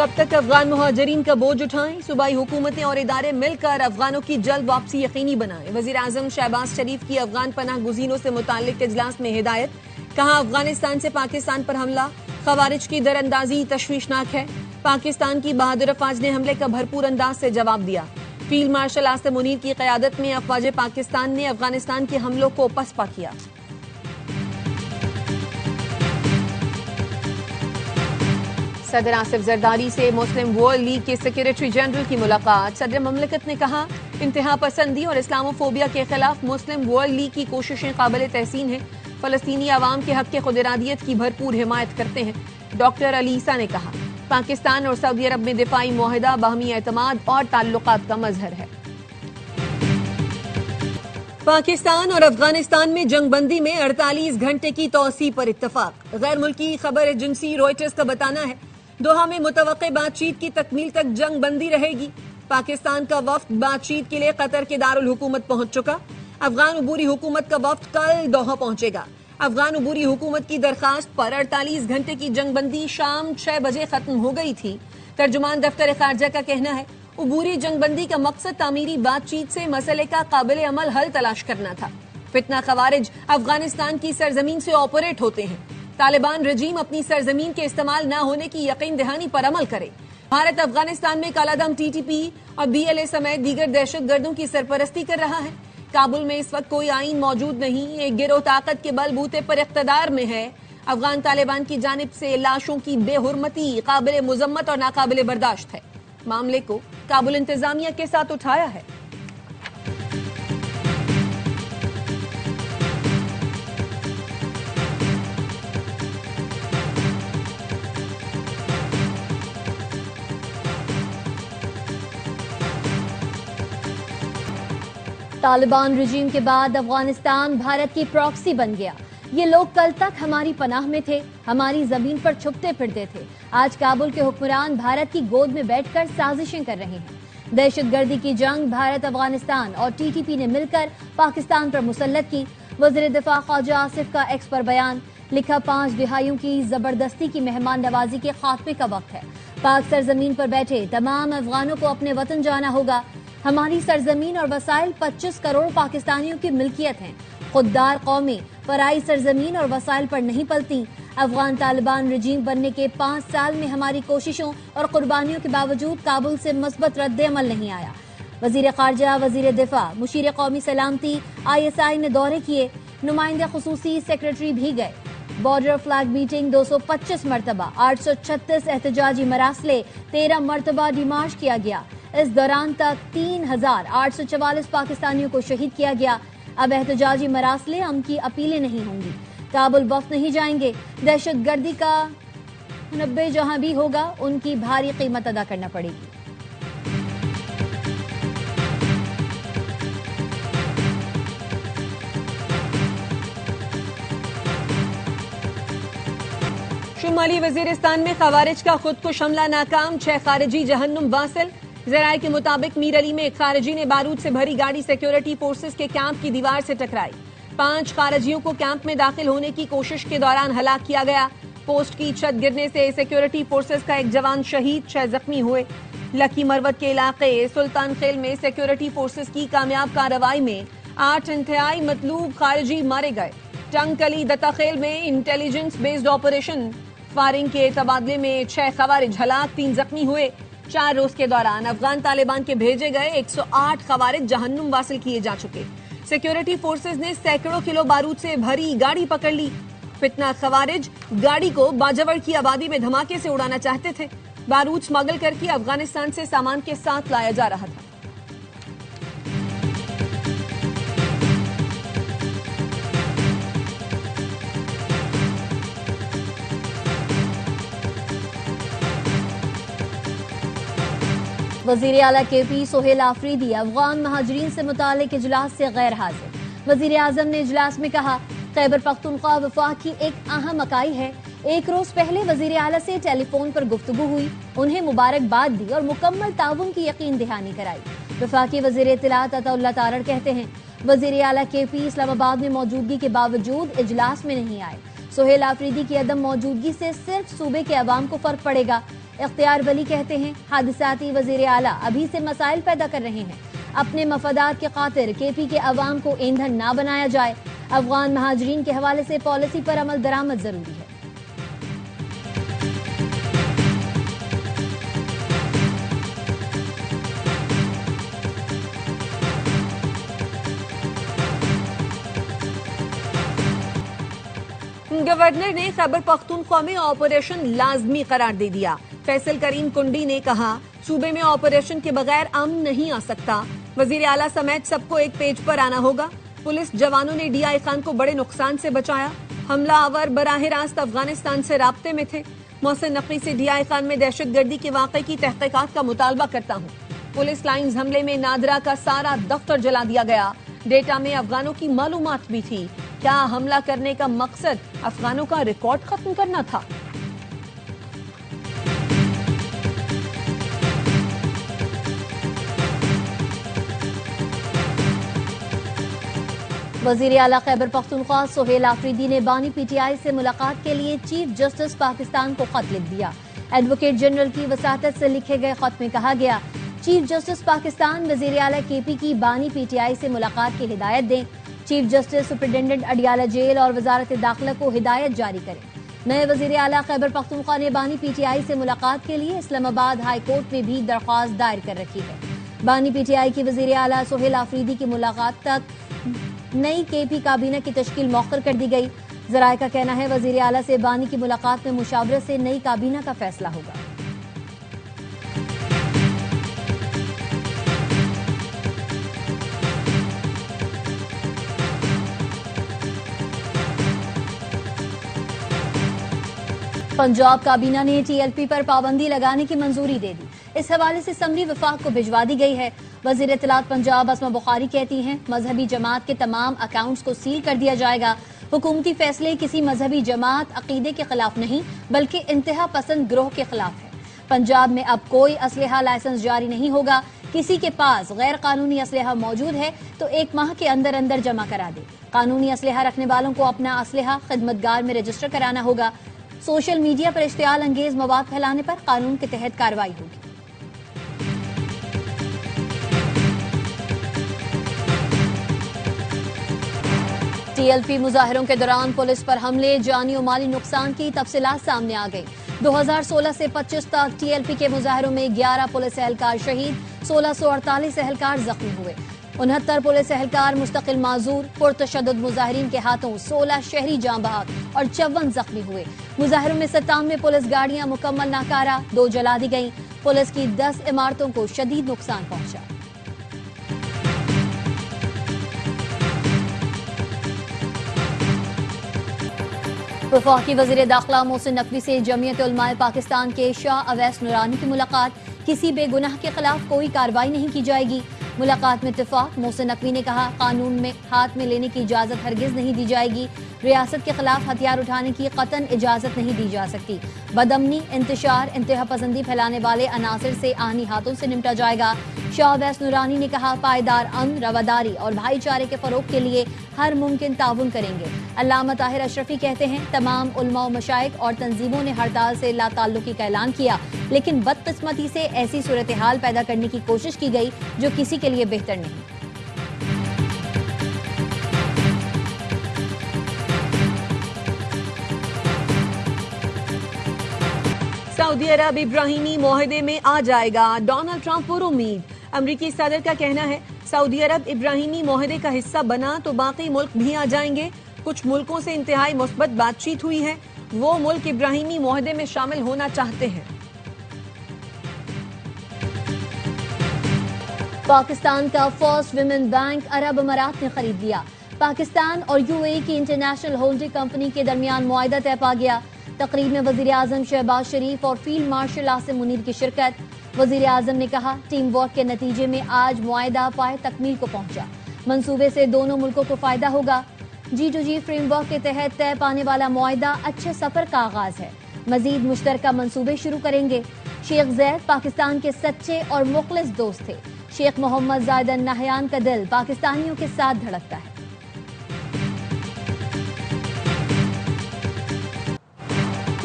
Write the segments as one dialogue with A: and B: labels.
A: कब तक अफगान मुहाजिरीन का बोझ उठाएं? सूबाई हुकूमतें और इदारे मिलकर अफगानों की जल्द वापसी यकीनी बनाएं। वजीर आजम शहबाज शरीफ की अफगान पनाह गुज़ीनों से मुताल्लिक इजलास में हिदायत। कहा, अफगानिस्तान से पाकिस्तान पर हमला खवारिज की दरअंदाजी तशवीशनाक है। पाकिस्तान की बहादुर अफवाज ने हमले का भरपूर अंदाज से जवाब दिया। फील्ड मार्शल आसिम मुनीर की क़यादत में अफवाज पाकिस्तान ने अफगानिस्तान के हमलों को पसपा किया। सदर आसिफ जरदारी से मुस्लिम वर्ल्ड लीग के सेक्रेटरी जनरल की मुलाकात। सदर ममलकत ने कहा, इंतहा पसंदी और इस्लामोफोबिया के खिलाफ मुस्लिम वर्ल्ड लीग की कोशिशें काबिल तहसीन हैं। फलस्तीनी आवाम के हक खुद इरादियत की भरपूर हिमायत करते हैं। डॉक्टर अली ईसा ने कहा, पाकिस्तान और सऊदी अरब में दिफाई मुआहिदा बाहमी एतमाद और ताल्लुकात का मजहर है। पाकिस्तान और अफगानिस्तान में जंगबंदी में 48 घंटे की तौसी पर इत्तफाक। गैर मुल्की खबर एजेंसी रॉयटर्स का बताना है, दोहा में मुतवक्के बातचीत की तकमील तक जंग बंदी रहेगी। पाकिस्तान का वफ्द बातचीत के लिए कतर के दारुल हुकूमत पहुंच चुका। अफगान अबूरी हुकूमत का वफ्द कल दोहा पहुंचेगा। अफगान अबूरी हुकूमत की दरखास्त पर 48 घंटे की जंग बंदी शाम 6 बजे खत्म हो गई थी। तर्जुमान दफ्तर खारजा का कहना है, अबूरी जंग बंदी का मकसद तामीरी बातचीत से मसले का काबिल अमल हल तलाश करना था। फितना खवारिज अफगानिस्तान की सरजमीन से ऑपरेट होते हैं। तालिबान रजीम अपनी सरजमीन के इस्तेमाल न होने की यकीन दहानी पर अमल करे। भारत अफगानिस्तान में कालादम टीटीपी और बीएलए समेत दीगर दहशतगर्दों की सरपरस्ती कर रहा है। काबुल में इस वक्त कोई आइन मौजूद नहीं, एक गिरोह ताकत के बलबूते पर इख्तदार में है। अफगान तालिबान की जानिब से लाशों की बेहुरमती काबिल मुजम्मत और नाकाबिल बर्दाश्त है। मामले को काबुल इंतजामिया के साथ उठाया है।
B: तालिबान रजीम के बाद अफगानिस्तान भारत की प्रॉक्सी बन गया। ये लोग कल तक हमारी पनाह में थे, हमारी जमीन पर छुपते फिरते थे। आज काबुल के हुक्मरान भारत की गोद में बैठकर साजिशें कर रहे हैं। दहशतगर्दी की जंग भारत, अफगानिस्तान और टीटीपी ने मिलकर पाकिस्तान पर मुसल्लत की। वज़ीर दिफा ख्वाजा आसिफ का एक्स पर बयान लिखा, 5 दिहाइयों की जबरदस्ती की मेहमान नवाजी के खात्मे का वक्त है। पाक सरजमीन पर बैठे तमाम अफगानों को अपने वतन जाना होगा। हमारी सरजमीन और वसाइल 25 करोड़ पाकिस्तानियों की मिल्कियत हैं। खुददार कौमें पराई सरजमीन और वसाइल पर नहीं पलती। अफगान तालिबान रजीम बनने के 5 साल में हमारी कोशिशों और कुर्बानियों के बावजूद काबुल से मस्बत रद्द अमल नहीं आया। वजीर खारजा, वजीर दिफा, मुशीर कौमी सलामती, ISI ने दौरे किए। नुमाइंदे खुसूसी सेक्रेटरी भी गए। बॉर्डर फ्लैग मीटिंग 225 मरतबा, 836 एहतजाजी मरासले, 13 मरतबा डिमार्च किया गया। इस दौरान तक 3844 पाकिस्तानियों को शहीद किया गया। अब एहतजाजी मरासले अमन की अपीलें नहीं होंगी। काबुल वफ्द नहीं जाएंगे। दहशतगर्दी का मुनब्बे जहां भी होगा, उनकी भारी कीमत अदा करना पड़ेगी।
A: शुमाली वजीरिस्तान में खवारिज का खुदकुश हमला नाकाम, 6 खारिजी जहन्नुम वासिल। ज़राए के मुताबिक मीर अली में एक खारिजी ने बारूद से भरी गाड़ी सिक्योरिटी फोर्सेस के कैंप की दीवार से टकराई। 5 खारिजियों को कैंप में दाखिल होने की कोशिश के दौरान हलाक किया गया। पोस्ट की छत गिरने से सिक्योरिटी फोर्सेस का एक जवान शहीद, 6 जख्मी हुए। लकी मरवत के इलाके सुल्तान खेल में सिक्योरिटी फोर्सेस की कामयाब कार्रवाई में 8 इंतहाई मतलूब खारिजी मारे गए। टंगकली दत्ता खेल में इंटेलिजेंस बेस्ड ऑपरेशन फायरिंग के तबादले में 6 खवारिज हलाक, 3 जख्मी हुए। 4 रोज के दौरान अफगान तालिबान के भेजे गए 108 खवारिज जहन्नुम वासिल किए जा चुके। सिक्योरिटी फोर्सेस ने सैकड़ों किलो बारूद से भरी गाड़ी पकड़ ली। फितना खवारिज गाड़ी को बाजवड़ की आबादी में धमाके से उड़ाना चाहते थे। बारूद स्मगल करके अफगानिस्तान से सामान के साथ लाया जा रहा था।
B: वजीर आला KP सोहेल आफरीदी अफगान महाजरीन से मुतालिक इजलास से गैर हाजिर। वजीर आजम ने इजलास में कहा, खैबर पख्तूनख्वा वफाक की एक अहम इकाई है। एक रोज पहले वजीर आला से टेलीफोन पर गुफ्तगू हुई, उन्हें मुबारकबाद दी और मुकम्मल ताउन की यकीन दहानी कराई। वफाकी वजीर इत्तलात अताउल्लाह तारड़ कहते हैं, वजीर आला KP इस्लामाबाद में मौजूदगी के बावजूद इजलास में नहीं आए। سہیل آفریدی کی عدم موجودگی سے صرف صوبے کے عوام کو فرق پڑے گا۔ اختیار ولی کہتے ہیں حادثاتی وزیر اعلیٰ ابھی سے مسائل پیدا کر رہے ہیں، اپنے مفادات کے خاطر کے پی کے عوام کو ایندھن نہ بنایا جائے۔ افغان مہاجرین کے حوالے سے پالیسی پر عمل درآمد ضروری ہے۔
A: گورنر نے خیبر پختونخوا میں آپریشن لازمی قرار دے دیا۔ فیصل کریم کنڈی نے کہا صوبے میں آپریشن کے بغیر امن نہیں آ سکتا، وزیر اعلیٰ سمیت سب کو ایک پیج پر آنا ہوگا۔ پولیس جوانوں نے ڈی آئی خان کو بڑے نقصان سے بچایا، حملہ آور براہ راست افغانستان سے رابطے میں تھے۔ محسن نقوی سے ڈی آئی خان میں دہشت گردی کے واقعے کی تحقیقات کا مطالبہ کرتا ہوں۔ پولیس لائنز حملے میں نادرا کا سارا دفتر جلا دیا گیا، ڈیٹا میں افغانوں کی معلومات بھی تھی۔ کیا حملہ کرنے کا مقصد افغانوں کا ریکارڈ ختم کرنا تھا؟
B: وزیر اعلیٰ خیبر پختونخوا سہیل آفریدی نے بانی پی ٹی آئی سے ملاقات کے لیے چیف جسٹس پاکستان کو خط لکھ دیا۔ ایڈوکیٹ جنرل کی وساطت سے لکھے گئے خط میں کہا گیا چیف جسٹس پاکستان وزیر اعلیٰ کے پی کی بانی پی ٹی آئی سے ملاقات کی ہدایت دیں۔ Chief justice superintendent Adiala jail اور وزارت داخلہ کو ہدایت جاری کریں۔ نئے وزیر اعلیٰ خیبر پختونخوا نے بانی پی ٹی آئی سے ملاقات کے لیے اسلام آباد ہائی کورٹ میں بھی درخواست دائر کر رکھی ہے۔ بانی پی ٹی آئی کی وزیر اعلیٰ سہیل آفریدی کی ملاقات تک نئی کے پی کابینہ کی تشکیل مؤخر کر دی گئی۔ ذرائع کا کہنا ہے وزیر اعلیٰ سے بانی کی ملاقات میں مشاورت سے نئی کابینہ کا فیصلہ ہوگا۔ پنجاب کابینہ نے ٹی ایل پی پر پابندی لگانے کی منظوری دے دی۔ اس حوالے سے اسمبلی وفاق کو بھجوا دی گئی ہے۔ وزیر اطلاعات پنجاب اسما بخاری کہتی ہیں مذہبی جماعت کے تمام اکاؤنٹس کو سیل کر دیا جائے گا۔ حکومتی فیصلے کسی مذہبی جماعت عقیدے کے خلاف نہیں بلکہ انتہا پسند گروہ کے خلاف ہے۔ پنجاب میں اب کوئی اسلحہ لائسنس جاری نہیں ہوگا۔ کسی کے پاس غیر قانونی اسلحہ موجود ہے تو 1 ماہ کے اندر اندر جمع کرا دے۔ قانونی اسلحہ رکھنے والوں کو اپنا اسلحہ خدمتگار میں رجسٹر کرانا ہوگا۔ سوشل میڈیا پر اشتعال انگیز مواد پھیلانے پر قانون کے تحت کارروائی ہوگی۔ ٹی ایل پی مظاہروں کے دوران پولیس پر حملے، جانی و مالی نقصان کی تفصیلات سامنے آ گئی۔ 2016 سے 25 تک ٹی ایل پی کے مظاہروں میں 11 پولیس اہلکار شہید، 1648 اہلکار زخمی ہوئے، 69 پولیس اہلکار مستقل معذور، پرتشدد مظاہرین کے ہاتھوں 16 شہری جاں بحق اور 54 زخمی ہوئے۔ مظاہروں میں 97 پولیس گاڑیاں مکمل ناکارہ، 2 جلا دی گئیں۔ پولیس کی 10 عمارتوں کو شدید نقصان پہنچا۔ وفاقی وزیر داخلہ محسن نقوی سے جمعیت علماء پاکستان کے شاہ اویس نورانی کی ملاقات، کسی بے گناہ کے خلاف کوئی کارروائی نہیں کی جائے گی۔ ملاقات میں اتفاق، محسن نقوی نے کہا قانون میں ہاتھ میں لینے کی اجازت ہرگز نہیں دی جائے گی، ریاست کے خلاف ہتھیار اٹھانے کی قطعاً اجازت نہیں دی جا سکتی، بدامنی، انتشار، انتہا پسندی پھیلانے والے عناصر سے آہنی ہاتھوں سے نمٹا جائے گا۔ شاہ اویس نورانی نے کہا پائیدار امن، رواداری اور بھائی چارے کے فروغ کے لیے ہر ممکن تعاون کریں گے۔ علامہ طاہر اشرفی کہتے ہیں تمام علماء و مشائخ اور تنظیموں نے ہڑتال سے لا تعلقی کا اعلان کیا، لیکن بدقسمتی سے ایسی صورتحال پیدا کرنے کی کوشش کی گئی جو کسی کے لیے بہتر نہیں۔
A: سعودی عرب ابراہیمی معاہدے میں آ جائے گا، ڈونلڈ ٹرمپ پر امید۔ امریکی صدر کا کہنا ہے سعودی عرب ابراہیمی معاہدے کا حصہ بنا تو باقی ملک بھی آ جائیں گے۔ کچھ ملکوں سے انتہائی مثبت بات چیت ہوئی ہے، وہ ملک ابراہیمی معاہدے میں شامل ہونا چاہتے ہیں۔
B: پاکستان کا فرسٹ ویمن بینک عرب امارات نے خرید لیا۔ پاکستان اور یو اے ای کی انٹرنیشنل ہولڈنگ کمپنی کے درمیان معاہدہ طے پا گیا۔ تقریب میں وزیر اعظم شہباز شریف اور فیلڈ مارشل عاصم منیر کی شرکت۔ وزیر اعظم نے کہا ٹیم ورک کے نتیجے میں آج معاہدہ پائے تکمیل کو پہنچا، منصوبے سے دونوں ملکوں کو فائدہ ہوگا۔ G2G فریم ورک کے تحت طے پانے والا معاہدہ اچھے سفر کا آغاز ہے، مزید مشترکہ منصوبے شروع کریں گے۔ شیخ زید پاکستان کے سچے اور مخلص دوست تھے، شیخ محمد زاید ال نہیان کا دل پاکستانیوں کے ساتھ دھڑکتا ہے۔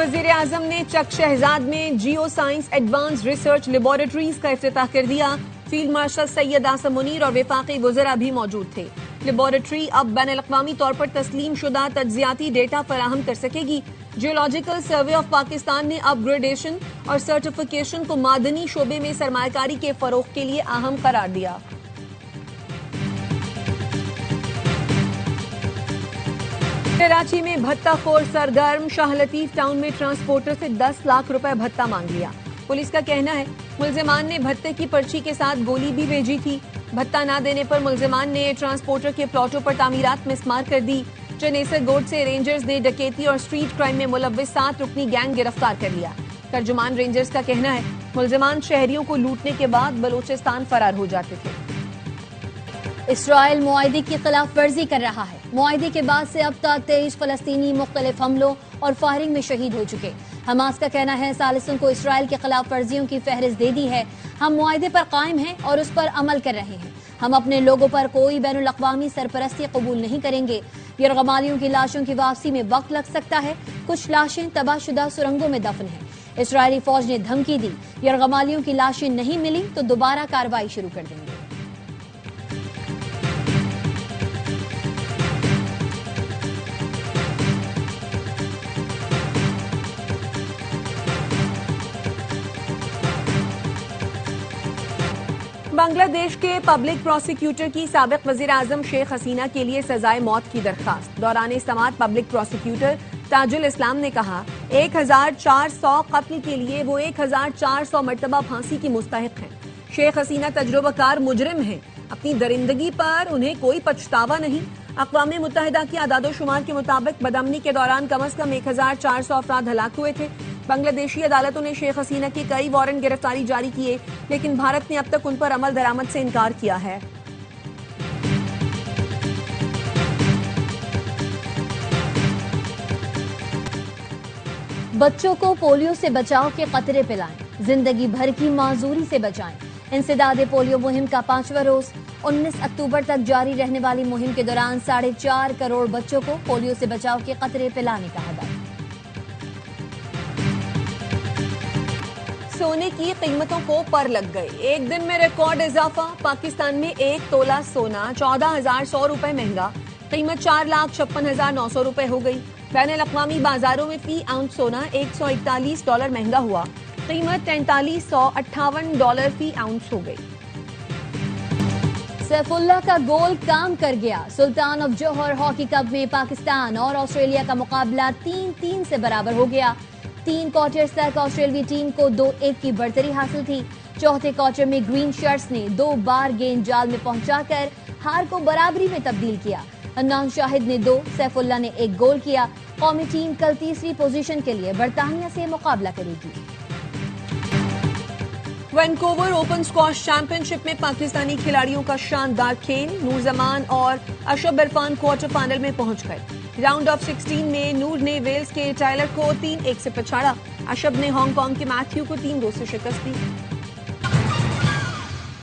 A: वजीर आजम ने चक शहजाद में geo science advance research laboratories का इफ्तिताह कर दिया। फील्ड मार्शल सैयद आसम मुनीर और वफाकी वज़रा भी मौजूद थे। लेबोरेटरी अब बैनुल-अक़वामी तौर पर तस्लीम शुदा तज्ज़ियाती डेटा फराहम कर सकेगी। जियोलॉजिकल सर्वे ऑफ पाकिस्तान ने अपग्रेडेशन और सर्टिफिकेशन को मादनी शोबे में सरमायाकारी के फरोग के लिए अहम करार दिया। कराची में भत्ताखोर सरगर्म, शाह लतीफ टाउन में ट्रांसपोर्टर से 10 लाख रुपए भत्ता मांग लिया। पुलिस का कहना है मुल्जिमान ने भत्ते की पर्ची के साथ गोली भी भेजी थी। भत्ता न देने पर मुल्जिमान ने ट्रांसपोर्टर के प्लॉटों पर तामीरात मिसमार कर दी। चनेसर गोड से रेंजर्स ने डकैती और स्ट्रीट क्राइम में मुलव्विस 7 रुकनी गैंग गिरफ्तार कर लिया। तर्जुमान रेंजर्स का कहना है मुल्जिमान शहरियों को लूटने के बाद बलोचिस्तान फरार हो जाते थे।
B: इसराइल मुआहदे की खिलाफ वर्जी कर रहा है। मुआहदे के बाद से अब तक 23 फलस्तीनी मुख्तलिफ हमलों और फायरिंग में शहीद हो चुके। हमास का कहना है सालिसों को इसराइल के खिलाफ वर्जियों की फहरिस्त दे दी है। हम मुआहदे पर कायम हैं और उस पर अमल कर रहे हैं। हम अपने लोगों पर कोई बैनुल-अक़वामी सरपरस्ती कबूल नहीं करेंगे। यरगमालियों की लाशों की वापसी में वक्त लग सकता है। कुछ लाशें तबाहशुदा सुरंगों में दफन हैं। इसराइली फौज ने धमकी दी, यरगमालियों की लाशें नहीं मिली तो दोबारा कार्रवाई शुरू कर देंगे।
A: बांग्लादेश के पब्लिक प्रोसिक्यूटर की साबिक वजीर आजम शेख हसीना के लिए सजाए मौत की दरखास्त। दौरान समाअत पब्लिक प्रोसिक्यूटर ताजुल इस्लाम ने कहा 1400 कत्ल के लिए वो 1400 मरतबा फांसी की मुस्तहिक हैं। शेख हसीना तजुर्बाकार मुजरिम हैं। अपनी दरिंदगी पर उन्हें कोई पछतावा नहीं। अक़वाम मुत्तहिदा की आदादोशुमार के मुताबिक बदअमनी के दौरान कम अज कम 1400 अफराद हलाक हुए थे। बांग्लादेशी अदालतों ने शेख हसीना के कई वारंट गिरफ्तारी जारी किए, लेकिन भारत ने अब तक उन पर अमल दरामद से इनकार किया है।
B: बच्चों को पोलियो से बचाव के कतरे पिलाएं, जिंदगी भर की माजूरी से बचाएं। इंसदादे पोलियो मुहिम का 5वां रोज 19 अक्टूबर तक जारी रहने वाली मुहिम के दौरान 4.5 करोड़ बच्चों को पोलियो से बचाव के कतरे पिलाने का हदायत।
A: सोने की कीमतों को पर लग गए। एक दिन में रिकॉर्ड इजाफा। पाकिस्तान में 1 तोला सोना 14,100 रुपए महंगा, कीमत 4,56,900 रुपए हो गई। बैनुल-अक़वामी बाजारों में फी आउंस सोना $141 महंगा हुआ, कीमत $4358 फी आउंस हो गई।
B: सैफुल्लाह का गोल काम कर गया। सुल्तान ऑफ जोहर हॉकी कप में पाकिस्तान और ऑस्ट्रेलिया का मुकाबला 3-3 से बराबर हो गया। 3 क्वार्टर्स तक ऑस्ट्रेलियाई टीम को 2-1 की बढ़तरी हासिल थी। चौथे क्वार्टर में ग्रीन शर्ट्स ने 2 बार गेंद जाल में पहुंचाकर हार को बराबरी में तब्दील किया। अन्नान शाहिद ने 2, सैफुल्लाह ने 1 गोल किया। कौमी टीम कल तीसरी पोजीशन के लिए बरतानिया से मुकाबला करेगी।
A: वैनकूवर ओपन स्क्वॉश चैंपियनशिप में पाकिस्तानी खिलाड़ियों का शानदार खेल। नूर जमान और अशब इरफान क्वार्टर फाइनल में पहुंच गए। राउंड ऑफ 16 में नूर ने वेल्स के टायलर को 3-1 से पछाड़ा। अशब ने हांगकांग के मैथ्यू को 3-2 से शिकस्त दी।